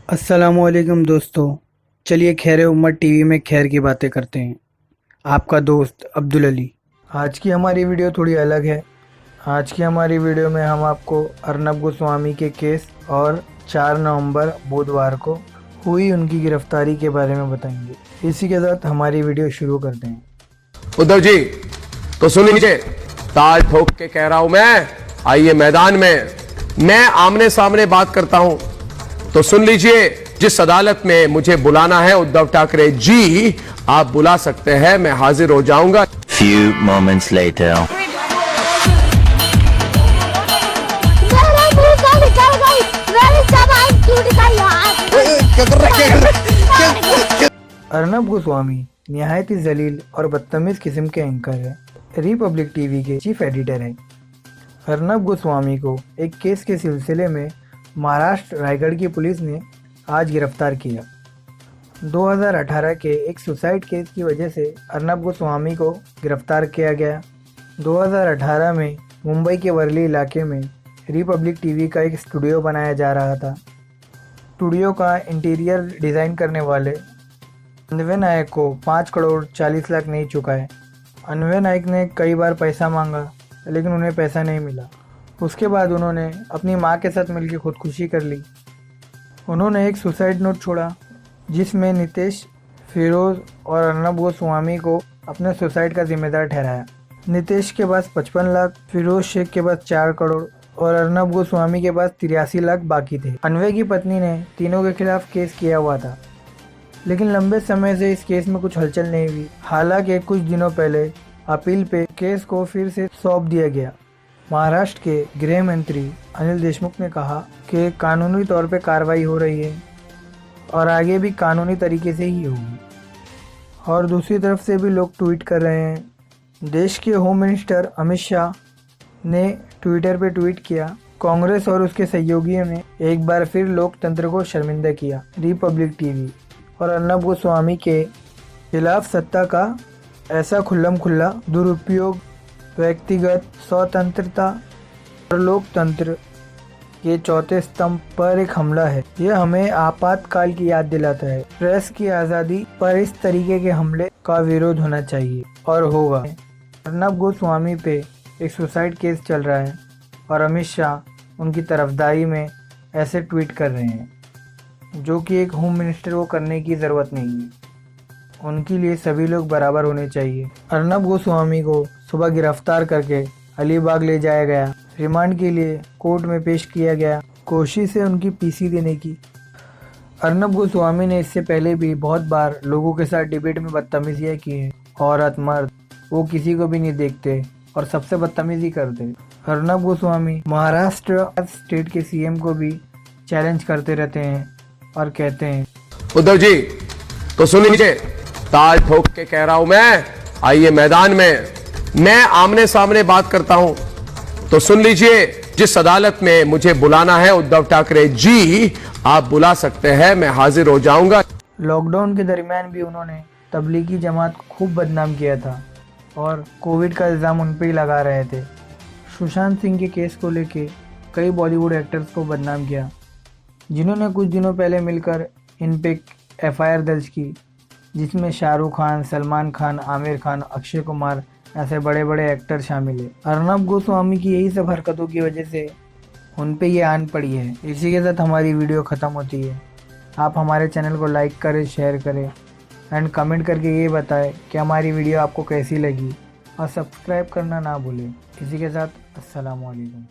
अस्सलामुअलैकुम दोस्तों। चलिए खैर उम्मत टीवी में खैर की बातें करते हैं। आपका दोस्त अब्दुल अली। आज की हमारी वीडियो थोड़ी अलग है। आज की हमारी वीडियो में हम आपको अर्नब गोस्वामी के केस और 4 नवंबर बुधवार को हुई उनकी गिरफ्तारी के बारे में बताएंगे। इसी के साथ हमारी वीडियो शुरू करते हैं। उद्धव जी तो सुन लीजिए, ताल ठोक के कह रहा हूं मैं, आइए मैदान में, मैं आमने सामने बात करता हूं तो सुन लीजिए। जिस अदालत में मुझे बुलाना है उद्धव ठाकरे जी, आप बुला सकते हैं, मैं हाजिर हो जाऊंगा। Few moments later. Arnab Goswami निहायत ही जलील और बदतमीज किस्म के एंकर है। रिपब्लिक टीवी के चीफ एडिटर हैं। अर्नब गोस्वामी को एक केस के सिलसिले में महाराष्ट्र रायगढ़ की पुलिस ने आज गिरफ्तार किया। 2018 के एक सुसाइड केस की वजह से अर्नब गोस्वामी को गिरफ्तार किया गया। 2018 में मुंबई के वर्ली इलाके में रिपब्लिक टीवी का एक स्टूडियो बनाया जा रहा था। स्टूडियो का इंटीरियर डिज़ाइन करने वाले अन्वय नायक को 5 करोड़ 40 लाख नहीं चुकाए। अन्वय नायक ने कई बार पैसा मांगा लेकिन उन्हें पैसा नहीं मिला। उसके बाद उन्होंने अपनी मां के साथ मिलकर खुदकुशी कर ली। उन्होंने एक सुसाइड नोट छोड़ा जिसमें नितेश, फिरोज और अर्नब गोस्वामी को अपने सुसाइड का जिम्मेदार ठहराया। नितेश के पास 55 लाख, फिरोज शेख के पास 4 करोड़ और अर्नब गोस्वामी के पास 83 लाख बाकी थे। अन्वय की पत्नी ने तीनों के खिलाफ केस किया हुआ था लेकिन लंबे समय से इस केस में कुछ हलचल नहीं हुई। हालांकि कुछ दिनों पहले अपील पे केस को फिर से सौंप दिया गया। महाराष्ट्र के गृह मंत्री अनिल देशमुख ने कहा कि कानूनी तौर पे कार्रवाई हो रही है और आगे भी कानूनी तरीके से ही होगी। और दूसरी तरफ से भी लोग ट्वीट कर रहे हैं। देश के होम मिनिस्टर अमित शाह ने ट्विटर पे ट्वीट किया, कांग्रेस और उसके सहयोगियों ने एक बार फिर लोकतंत्र को शर्मिंदा किया। रिपब्लिक टीवी और अर्नब गोस्वामी के खिलाफ सत्ता का ऐसा खुल्लम खुल्ला दुरुपयोग व्यक्तिगत स्वतंत्रता और लोकतंत्र के चौथे स्तंभ पर एक हमला है। यह हमें आपातकाल की याद दिलाता है। प्रेस की आज़ादी पर इस तरीके के हमले का विरोध होना चाहिए और होगा। अर्नब गोस्वामी पे एक सुसाइड केस चल रहा है और अमित शाह उनकी तरफदारी में ऐसे ट्वीट कर रहे हैं जो कि एक होम मिनिस्टर को करने की ज़रूरत नहीं है। उनके लिए सभी लोग बराबर होने चाहिए। अर्नब गोस्वामी को सुबह गिरफ्तार करके अलीबाग ले जाया गया। रिमांड के लिए कोर्ट में पेश किया गया। कोशिश है उनकी पीसी देने की। अर्नब गोस्वामी ने इससे पहले भी बहुत बार लोगों के साथ डिबेट में बदतमीजियाँ की हैं। औरत मर्द वो किसी को भी नहीं देखते और सबसे बदतमीजी करते। अर्नब गोस्वामी महाराष्ट्र स्टेट के सीएम को भी चैलेंज करते रहते हैं और कहते हैं, उद्धव जी तो सुन लीजिए, ताल ठोक के कह रहा हूं मैं, आइए मैदान में, मैं आमने सामने बात करता हूं तो सुन लीजिए। जिस अदालत में मुझे बुलाना है उद्धव ठाकरे जी, आप बुला सकते हैं, मैं हाजिर हो जाऊंगा। लॉकडाउन के दरमियान भी उन्होंने तबलीगी जमात को खूब बदनाम किया था और कोविड का इल्ज़ाम उन पर ही लगा रहे थे। सुशांत सिंह के केस को लेके कई बॉलीवुड एक्टर्स को बदनाम किया जिन्होंने कुछ दिनों पहले मिलकर इन पे एफआईआर दर्ज की, जिसमें शाहरुख खान, सलमान खान, आमिर खान, अक्षय कुमार ऐसे बड़े बड़े एक्टर शामिल है। अर्नब गोस्वामी की यही सब हरकतों की वजह से उन पे ये आन पड़ी है। इसी के साथ हमारी वीडियो ख़त्म होती है। आप हमारे चैनल को लाइक करें, शेयर करें एंड कमेंट करके ये बताएं कि हमारी वीडियो आपको कैसी लगी और सब्सक्राइब करना ना भूलें। इसी के साथ अस्सलाम वालेकुम।